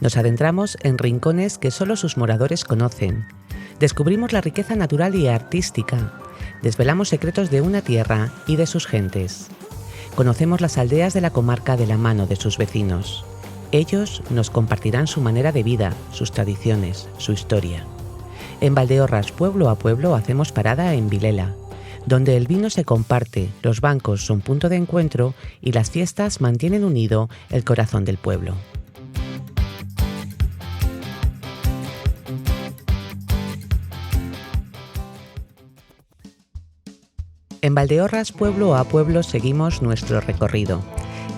Nos adentramos en rincones que solo sus moradores conocen. Descubrimos la riqueza natural y artística. Desvelamos secretos de una tierra y de sus gentes. Conocemos las aldeas de la comarca de la mano de sus vecinos. Ellos nos compartirán su manera de vida, sus tradiciones, su historia. En Valdeorras, pueblo a pueblo, hacemos parada en Vilela, donde el vino se comparte, los bancos son punto de encuentro y las fiestas mantienen unido el corazón del pueblo. En Valdeorras, pueblo a pueblo, seguimos nuestro recorrido.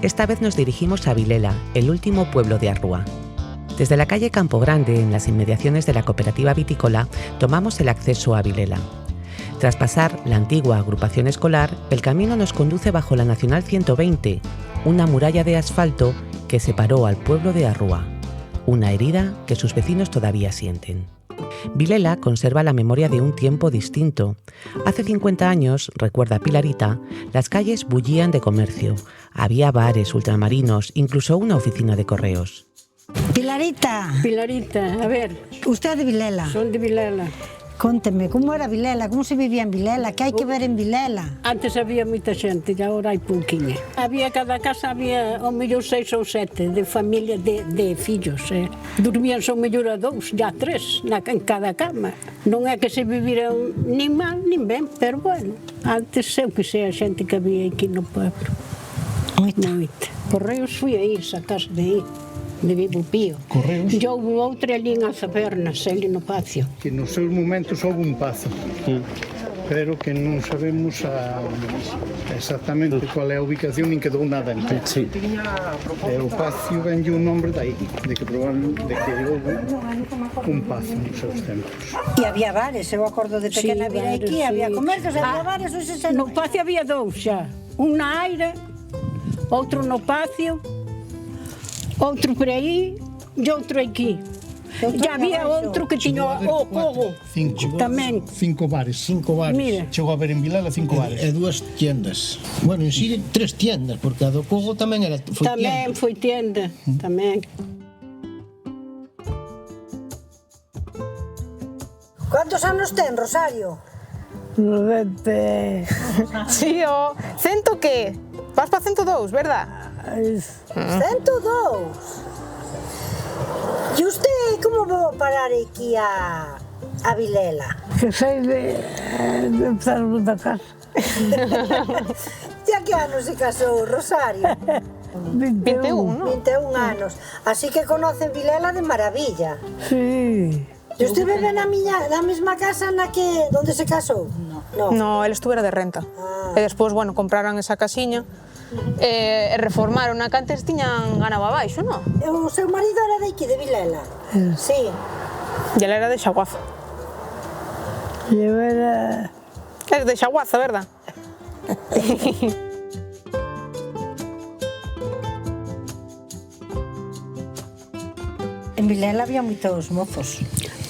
Esta vez nos dirigimos a Vilela, el último pueblo de Arrúa. Desde la calle Campo Grande, en las inmediaciones de la cooperativa vitícola, tomamos el acceso a Vilela. Tras pasar la antigua agrupación escolar, el camino nos conduce bajo la Nacional 120, una muralla de asfalto que separó al pueblo de Arrúa, una herida que sus vecinos todavía sienten. Vilela conserva la memoria de un tiempo distinto. Hace 50 años, recuerda Pilarita, las calles bullían de comercio. Había bares, ultramarinos, incluso una oficina de correos. Pilarita. Pilarita, a ver. ¿Usted es de Vilela? Son de Vilela. Cuénteme, ¿cómo era Vilela? ¿Cómo se vivía en Vilela? ¿Qué hay que ver en Vilela? Antes había moita xente e agora hai pouquiña. Había cada casa, había ao mellor 6 ou 7 de familia de fillos. Dormían ao mellor a 2, ya 3 en cada cama. Non é que se viviran nin mal nin ben, pero bueno, antes eu que sei a xente que había aquí no pueblo. Moita. Correos fui a ir, sacas de aí. De Vivo Pío. Correos? E houve outra ali en Alzapernas, ali no Pacio. Que nos seus momentos houve un pazo, pero que non sabemos exactamente cual é a ubicación nin quedou nada en pé. Sí. O Pacio venlle un nombre dai, de que probablemente houve un pazo nos seus tempos. E había bares, eu acordo de pequena vir aquí, había comercios, había bares, No Pacio había 2 xa, un na Aire, outro no Pacio, outro por aí e outro aquí. E había outro que tiña o Cogo tamén. 5 bares. Mira. Chegou a ver en Vilela 5 bares. E 2 tiendas. Bueno, en sí 3 tiendas, porque a do Cogo tamén foi tienda. Tamén foi tienda, tamén. ¿Cuántos anos ten, Rosario? 90. Sí, o cento que? Vas pa 102, verdad? 102. E usted como vou parar aquí a Vilela? Que sei de empezar da casa. Ya que anos se casou, Rosario? 21, ¿no? 21 anos. Así que conoce Vilela de maravilla. Sí. E usted vive na mesma casa donde se casou? No. No, él estuvera de renta. E despois, bueno, compraron esa casiña e reformaron a que antes tiñan ganaba abaixo, non? O seu marido era de aquí, de Vilela? Sí. E ela era de Xaguaza. Eu era... É de Xaguaza, verdad? En Vilela había moitos mozos.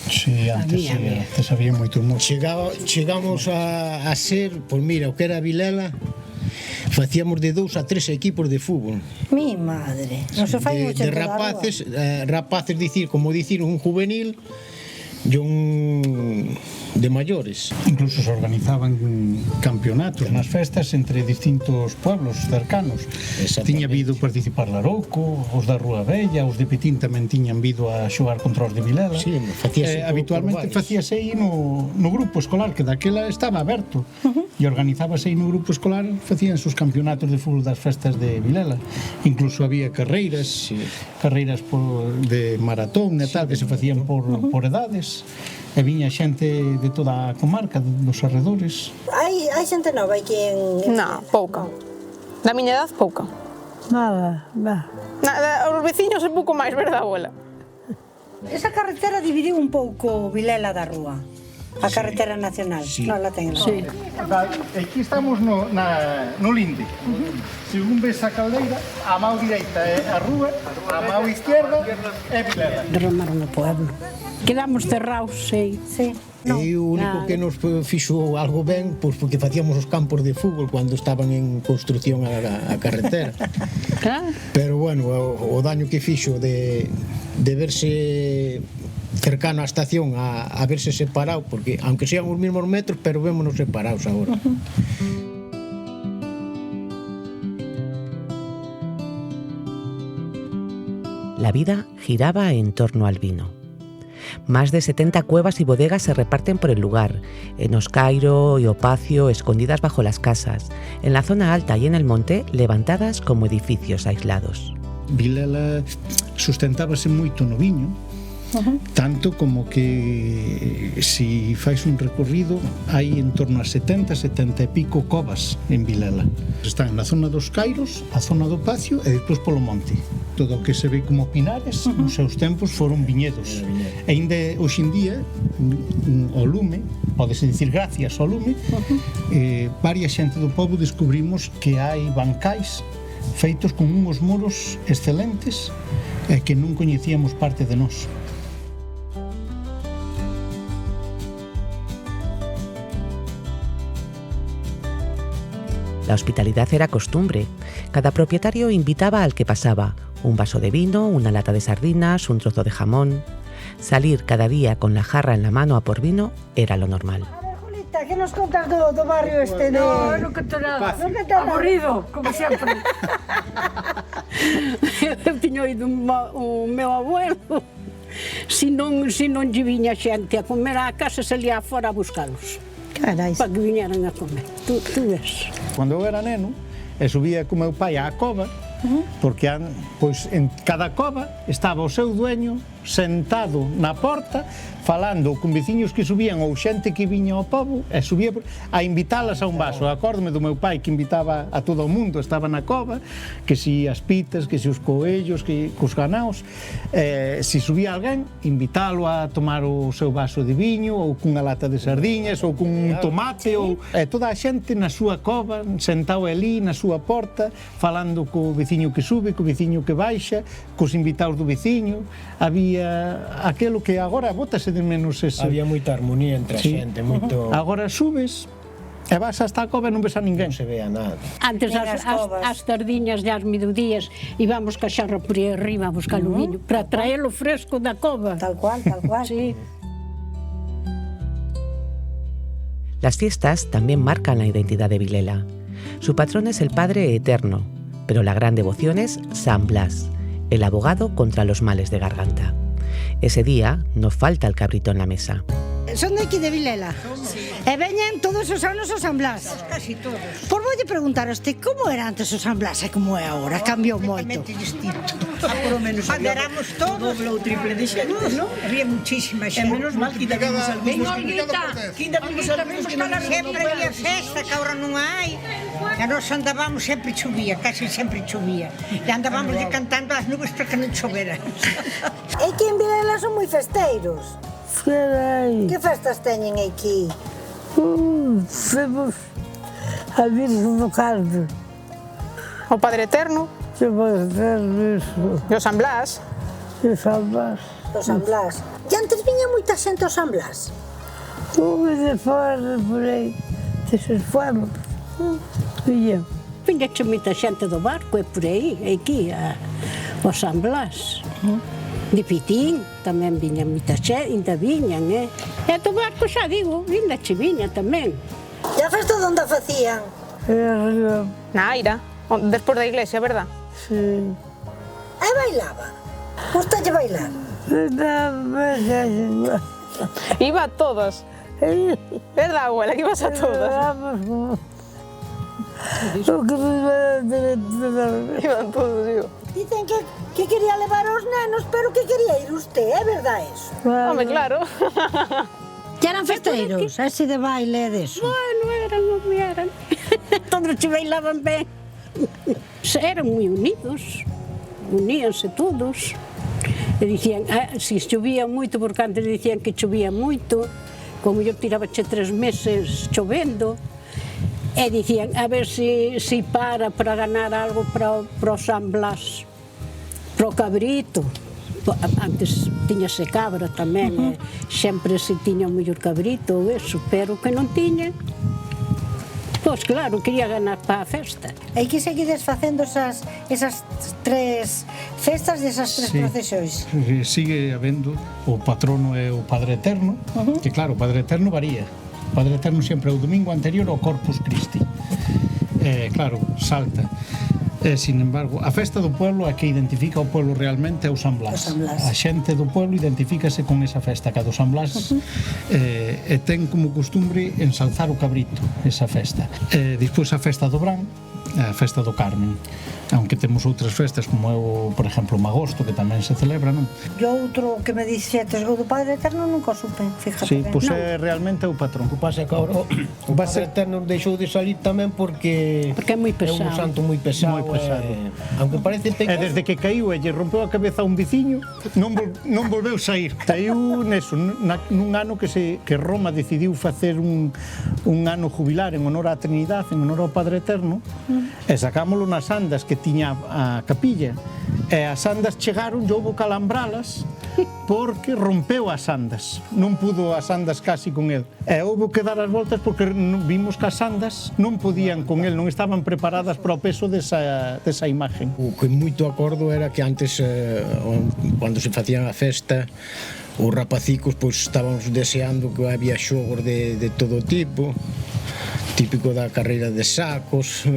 Sí, antes había moitos mozos. Chegamos a ser, pois mira, o que era Vilela, facíamos de 2 a 3 equipos de fútbol. Mi madre. Non se fai De rapaces, dicir, como dicir, un juvenil e un de maiores. Incluso se organizaban campeonatos nas festas entre distintos pueblos cercanos. Tiña vido participar Larouco, os da Rúa Bella, os de Petín tamén tiñan vido a xogar contra os de Vilela. Sí, facíase habitualmente facíase aí no grupo escolar, que daquela estaba aberto. E organizábase aí no grupo escolar, facían sus campeonatos de fútbol das festas de Vilela. Incluso había carreiras de maratón e tal, que se facían por edades. E viña xente de toda a comarca, dos arredores. Hai xente nova aquí en... Non, pouca. Da miña edad, pouca. Nada. Os veciños é pouco máis, verdad, abuela? Esa carretera dividiu un pouco Vilela da Rúa. A carretera nacional. Non la ten. Sí. Aquí estamos no Linde. Según ves a caldeira, a mão direita é a rúa, a mão izquierda é Vilela. Derramaron o pueblo. Quedamos cerrados, sí. Sí. E o único que nos fixo algo ben, pois porque facíamos os campos de fútbol cando estaban en construcción a carretera. Claro. Pero bueno, o daño que fixo de verse cercano á estación a verse separado, porque aunque sean os mesmos metros, pero vémonos separados agora. La vida giraba en torno al vino. Más de 70 cuevas y bodegas se reparten por el lugar, en Oscairo y Opacio, escondidas bajo las casas, en la zona alta y en el monte, levantadas como edificios aislados. Vilela sustentábase moito no viño, tanto como que si fais un recorrido hai en torno a 70 e pico covas en Vilela. Están na zona dos Cairos, a zona do Pacio e despois polo monte. Todo o que se ve como pinares, nos seus tempos foron viñedos. E ainda hoxe en día, o lume, podese dicir gracias ao lume, varias xente do pobo descubrimos que hai bancais feitos con unhos muros excelentes que non coñecíamos parte de nós. La hospitalidad era costumbre. Cada propietario invitaba al que pasaba, un vaso de vino, una lata de sardinas, un trozo de jamón. Salir cada día con la jarra en la mano a por vino era lo normal. A ver, Julita, que nos contas do barrio este de... Non canto nada. Aburrido, como sempre. Eu tiña oído o meu abuelo. Si non lle viña xente a comer á casa, salía fora a buscalos. Carai. Para que viñeran a comer. Tú ves. Cando eu era neno, subía co meu pai á cova, porque pois, en cada cova estaba o seu dueño sentado na porta falando con veciños que subían ou xente que viña ao pobo e subía a invitalas a un vaso. Acórdome do meu pai que invitaba a todo o mundo, estaba na cova, que si as pitas, que si os coellos, que cos ganaos, si subía alguén, invitalo a tomar o seu vaso de viño ou cunha lata de sardiñas ou cun tomate ou toda a xente na súa cova, sentado ali na súa porta, falando co veciño que sube, co veciño que baixa, cos invitados do veciño. Había aquelo que agora bótase de menos ese. Había moita armonía entre a xente, moito... Agora subes e vas hasta a cova e non ves a ninguén. Non se ve a nada. Antes as tardiñas e as mediodías íbamos ca xarra por aí arriba a buscar o viño para traelo fresco da cova. Tal cual, tal cual. Sí. Las fiestas también marcan la identidad de Vilela. Su patrón es el Padre Eterno, pero la gran devoción es San Blas, el abogado contra los males de garganta. Ese día no falta el cabrito en la mesa. Son de aquí de Vilela. E veñen todos os anos o San Blas. Casi todos. Por voulle preguntar a este, como era antes o San Blas e como é agora? Cambiou moito. Distinto. Por lo menos éramos todos doble ou triple de xente, non? Había muchísima xente. E menos mal que ainda vimos algúns que ainda vimos algúns que non Sempre había festa, que agora non hai. E nós andábamos, sempre chovía, casi sempre chovía. E andábamos cantando as nubes para que non chovera. É que en Vilela son moi festeiros. Carai. Que festas teñen aquí? Temos a Virgen do Carme. O Padre Eterno, Temos isso. e o San Blas. E San Blas. O San Blas. E antes viña moita xente ao San Blas? De fora, por aí. Desses fora. Vinha. Vinha que moita xente do barco, é por aí, aquí, ao San Blas. De Pitín tamén viña moita xente, ainda viñan, E do barco xa digo, ainda che viña tamén. E a festa onde a facían? Arriba. Na Aira, despois da iglesia, verdad? Sí. E bailaba? Gustalle bailar? Iba a todas. Verdad, abuela, que ibas a todas? Iban todos, digo. Dicen que quería levar aos nenos, pero que quería ir usted, é verdade eso? Home, claro. Que eran festeiros, ese de baile e deso? Bueno, eran. Todos che bailaban ben. Eran moi unidos, uníanse todos. E dicían, se chovía moito, porque antes dicían que chovía moito, como yo tirabache 3 meses chovendo, e dicían, a ver si para ganar algo para o San Blas, para o cabrito. Antes tiñase cabra tamén, sempre se tiña o mellor cabrito ou eso, pero que non tiña, pois claro, quería ganar para a festa. E que seguides facendo esas 3 festas e esas 3 procesións? Sigue habendo o patrono e o Padre Eterno, que claro, o Padre Eterno varía. O Padre Eterno sempre é o domingo anterior ao Corpus Christi. Claro, salta. Sin embargo, a festa do pueblo é que identifica o pueblo realmente é o San Blas. A xente do pueblo identifícase con esa festa, que a do San Blas e ten como costumbre ensalzar o cabrito, esa festa. Despois a festa do Brán, a festa do Carmen. Aunque temos outras festas como é o, por exemplo, o Magosto, que tamén se celebra, non? E outro que me dixetes, o do Padre Eterno nunca o supe, fíjate. Sí, pois é realmente o patrón. O que pasa é que agora o Padre Eterno deixou de salir tamén porque é moi pesado. É un santo moi pesado. Moi pesado. Aunque parece pequeno. E desde que caíu e lle rompeu a cabeza a un veciño, non volveu sair. Caíu neso, nun ano que Roma decidiu facer un ano jubilar en honor á Trinidade, en honor ao Padre Eterno, e sacámoslo nas andas que tiña a capilla, e as andas chegaron, houbo calambralas porque rompeu as andas, non pudo as andas casi con el, e houbo que dar as voltas porque vimos que as andas non podían con el, non estaban preparadas para o peso desa imagen. O que moito acordo era que antes, cando se facían a festa, os rapacicos pois estábamos deseando que había xogos de todo tipo, típico da carreira de sacos,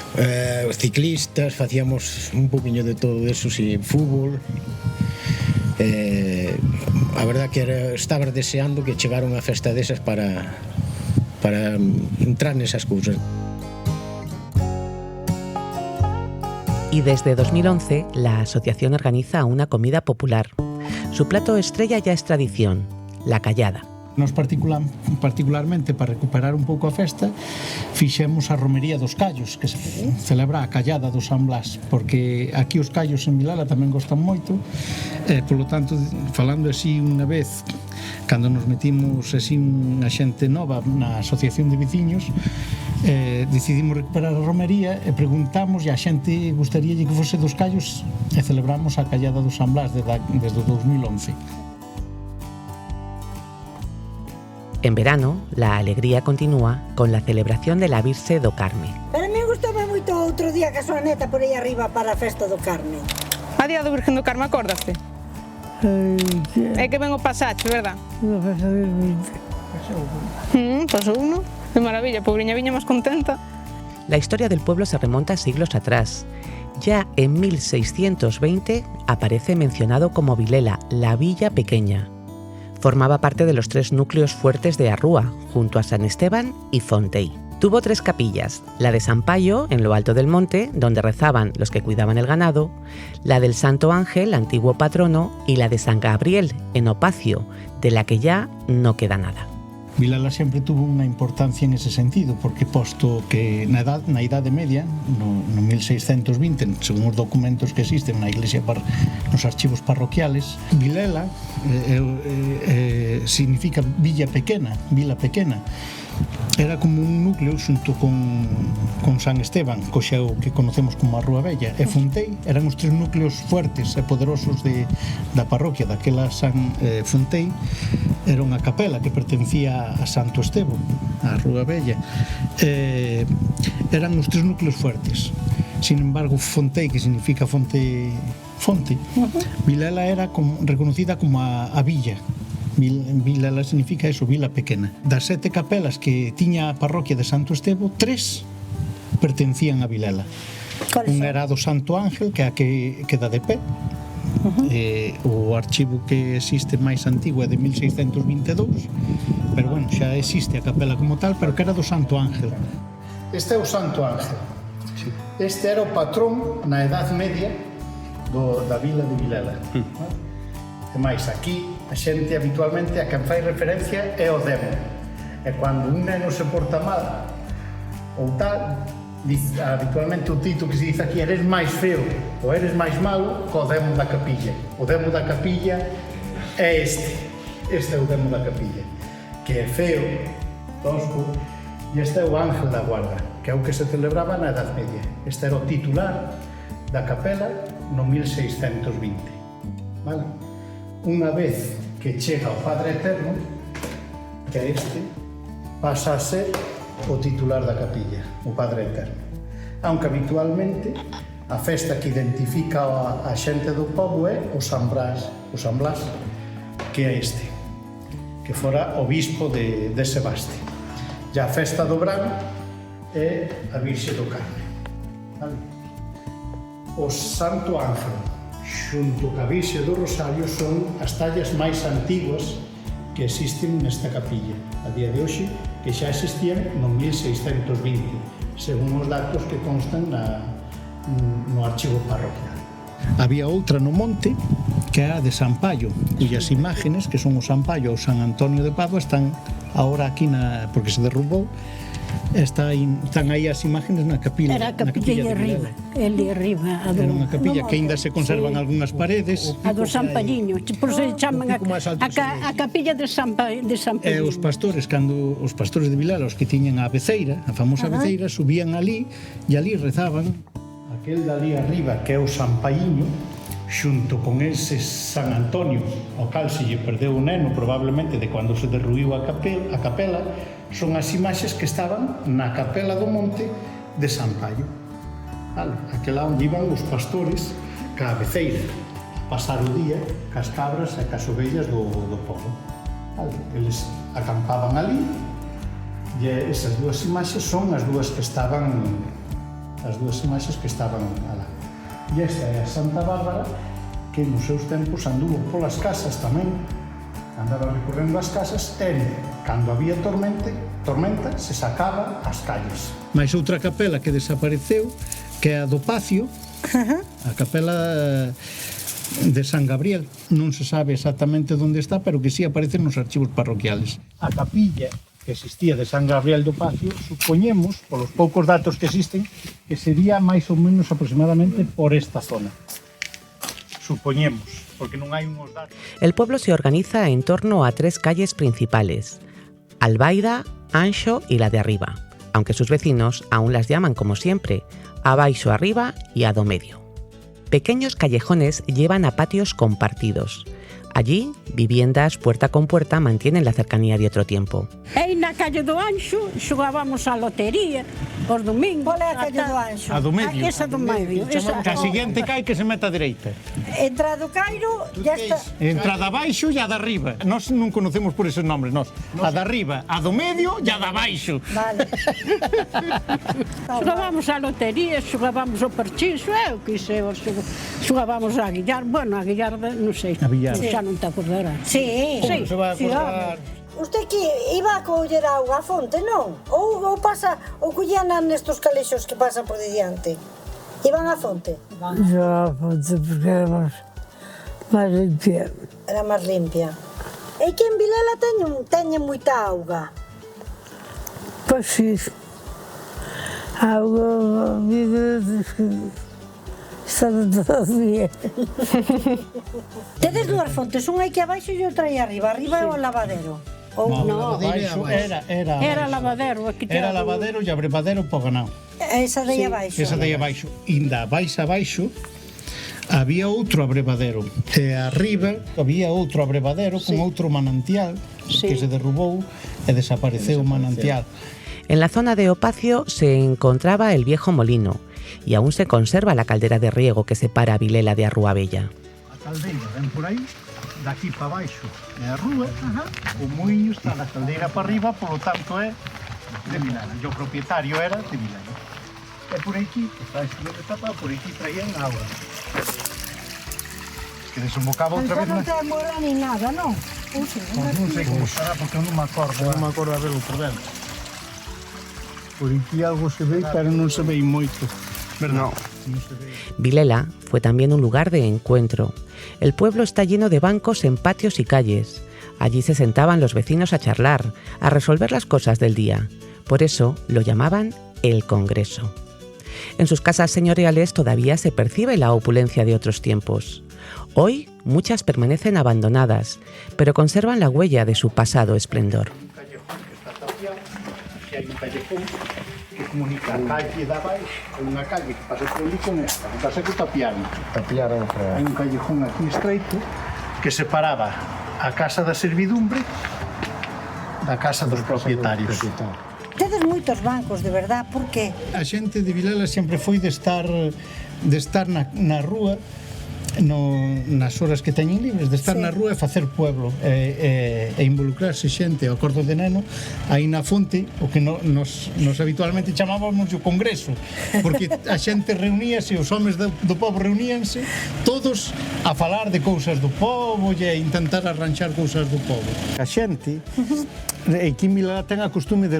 os ciclistas, facíamos un poquinho de todo eso, si, fútbol. A verdad que estabas deseando que chegaron a festa desas para entrar nesas cousas. Y desde 2011, la asociación organiza una comida popular. Su plato estrella ya es tradición, la callada. Nos particularmente para recuperar un pouco a festa fixemos a romería dos callos, que se celebra a callada do San Blas, porque aquí os callos en Vilela tamén gostan moito, polo tanto, falando así unha vez, cando nos metimos así unha xente nova na asociación de veciños, decidimos recuperar a romería e preguntamos e a xente gustaríalle que fose dos callos e celebramos a callada do San Blas desde o 2011. En verano, la alegría continúa con la celebración de la Virse do Carme. Pero a mí gustaba moito outro día que a súa neta por aí arriba para a festa do Carme. A día do Virgen do Carme, acórdase? É que ven o pasacho, verdad? Pasou uno. De maravilla, pobriña viña máis contenta. La historia del pueblo se remonta siglos atrás. Ya en 1620 aparece mencionado como Vilela, la villa pequeña. Formaba parte de los 3 núcleos fuertes de Arrúa, junto a San Esteban y Fontei. Tuvo 3 capillas, la de San Payo, en lo alto del monte, donde rezaban los que cuidaban el ganado, la del Santo Ángel, antiguo patrono, y la de San Gabriel, en Opacio, de la que ya no queda nada. Vilela sempre tuvo unha importancia en ese sentido, porque posto que na Idade Media, no 1620, según os documentos que existen na iglesia, nos archivos parroquiales, Vilela significa vila pequena. Era como un núcleo xunto con San Esteban, coxa o que conocemos como a Rúa Bella, e Fontei, eran os 3 núcleos fuertes e poderosos da parroquia. Daquela San Fontei era unha capela que pertencía a Santo Esteban, a Rúa Bella. Eran os 3 núcleos fuertes. Sin embargo, Fontei, que significa fonte, Vilela era reconocida como a villa. Vilela significa eso, vila pequena. Das 7 capelas que tiña a parroquia de Santo Estevo, 3 pertencían a Vilela. Un era do Santo Ángel, que é a que queda de pé. O archivo que existe máis antigo é de 1622, pero bueno, xa existe a capela como tal, pero que era do Santo Ángel. Este é o Santo Ángel. Este era o patrón na Edad Media da vila de Vilela. E máis, aquí a xente habitualmente a quen fai referencia é o demo. E cando un neno se porta mal ou tal, habitualmente o tito que se dice aquí, eres máis feo ou eres máis malo co demo da capilla. O demo da capilla é este é o demo da capilla. que é feo, tosco, e este é o Ángel da Guarda, que é o que se celebraba na Edad Media. Este era o titular da capela no 1620. Vale? Unha vez que chega o Padre Eterno, que é este, pasa a ser o titular da capilla, o Padre Eterno. Aunque habitualmente a festa que identifica a xente do pobo é o San Blas, que é este, que fora o bispo de Sebaste. E a festa do Bran é a Virxe do Carme. Vale? O Santo Ángel, xunto ca Virxe do Rosario, son as tallas máis antiguas que existen nesta capilla, a día de hoxe, que xa existían no 1620, según os datos que constan no archivo parroquial. Había outra no monte, que é a de San Paio, cuyas imágenes, que son o San Paio ou San Antonio de Padua, están agora aquí, porque se derrubou, están aí as imágenes na capilla. Era a capilla de arriba, el de arriba. Era unha capilla que ainda se conservan algunhas paredes. A do San Pañiño, por se chaman a capilla de San Pañiño. E os pastores, cando os pastores de Vilela, os que tiñan a beceira, a famosa beceira, subían ali e ali rezaban. Aquel dali arriba, que é o San Paíño, xunto con ese San Antonio, ao cal se lle perdeu o neno, probablemente de cando se derruiu a capela, son as imaxes que estaban na capela do monte de San Paio. Aquela onde iban os pastores ca beceira, pasar o día cas cabras e cas ovellas do pobo. Eles acampaban ali e esas dúas imaxes son as dúas imaxes que estaban alá. E esta é a Santa Bárbara, que nos seus tempos anduvo polas casas tamén, andaba recorrendo as casas, e cando había tormenta, se sacaba as calles. Mais outra capela que desapareceu, que é a do Pacio, a capela de San Gabriel. Non se sabe exactamente onde está, pero que sí aparece nos archivos parroquiales. A capilla que existía de San Gabriel do Pacio, supoñemos, polos poucos datos que existen, que sería máis ou menos aproximadamente por esta zona. Supoñemos, porque non hai uns datos. El pueblo se organiza en torno a 3 calles principales: Albaida, Anxo y la de Arriba, aunque sus vecinos aún las llaman, como siempre, Abaixo Arriba y a do Medio. Pequeños callejones llevan a patios compartidos. Allí, viviendas puerta con puerta mantienen la cercanía de otro tiempo. E na calle do Anxo xogábamos a lotería os domingos. Qual é a calle do Anxo? A do Medio. Esa do medio. Que a seguinte cai que se meta a dereita. Entrada do Cairo, ya está. Entrada abaixo e a da arriba. Nós non conocemos por esos nombres, nós. A da arriba, a do medio e a da abaixo. Vale. Xogábamos a lotería, xogábamos o parchiso, eu que sei, xogábamos a guillar, bueno, a guillarda, non sei. A billar. Xa non te acordarás. Sí. Como se vai acordar? Usted que iba a coller auga a fonte, non? Ou collían nestos calexos que pasan por diante? Iban á fonte? Yo a fonte porque era máis limpia. Era máis limpia. E que en Vilela teñen moita auga? Pois sí. Auga, vida, está todo bien. Tedes dúas fontes, unha aquí abaixo e outra aí arriba. Arriba é o lavadero. No, era lavadero. Era lavadero e abrevadero po ganado. Esa de aí abaixo. Esa de aí abaixo. Inda abaixo había outro abrevadero. E arriba había outro abrevadero con outro manantial que se derrubou e desapareceu o manantial. En la zona de Opacio se encontraba el viejo molino y aún se conserva la caldera de riego que separa a Vilela de Arruabella. A caldeira ven por aí, daqui para baixo é a rúa, o muiño está na caldeira para arriba, polo tanto é de Vilela. E o propietario era de Vilela. E por aquí, que está este de tapado, por aquí traían agua. Que desembocaba outra vez Non ten mola ni nada, non? Non sei como estará, porque eu non me acordo a verlo por dentro. Por aquí algo se ve, pero non se ve moito. ¿Verdad? No. Vilela fue también un lugar de encuentro. El pueblo está lleno de bancos en patios y calles. Allí se sentaban los vecinos a charlar, a resolver las cosas del día. Por eso lo llamaban el Congreso. En sus casas señoriales todavía se percibe la opulencia de otros tiempos. Hoy muchas permanecen abandonadas, pero conservan la huella de su pasado esplendor. hai un callejón que comunica a calle da baixo, hai unha calle que pasa por ali con esta, que pasa co Tapiaron. Hai un callejón aquí estreito que separaba a casa da servidumbre da casa dos propietarios. Tedes moitos bancos, de verdad, por que? A xente de Vilela sempre foi de estar na rúa nas horas que teñen libres, de estar na rúa e facer pueblo e involucrarse xente. Ao acordo de neno, aí na fonte, o que nos habitualmente chamábamos o congreso, porque a xente reuníase, os homes do povo reuníanse todos a falar de cousas do povo e a intentar arranxar cousas do povo. A xente aquí en Vilela ten a costume de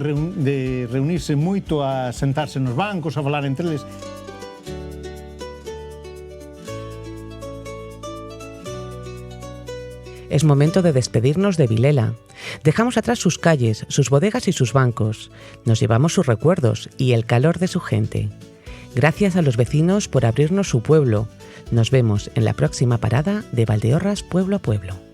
reunirse moito, a sentarse nos bancos, a falar entre eles. Es momento de despedirnos de Vilela. Dejamos atrás sus calles, sus bodegas y sus bancos. Nos llevamos sus recuerdos y el calor de su gente. Gracias a los vecinos por abrirnos su pueblo. Nos vemos en la próxima parada de Valdeorras Pueblo a Pueblo.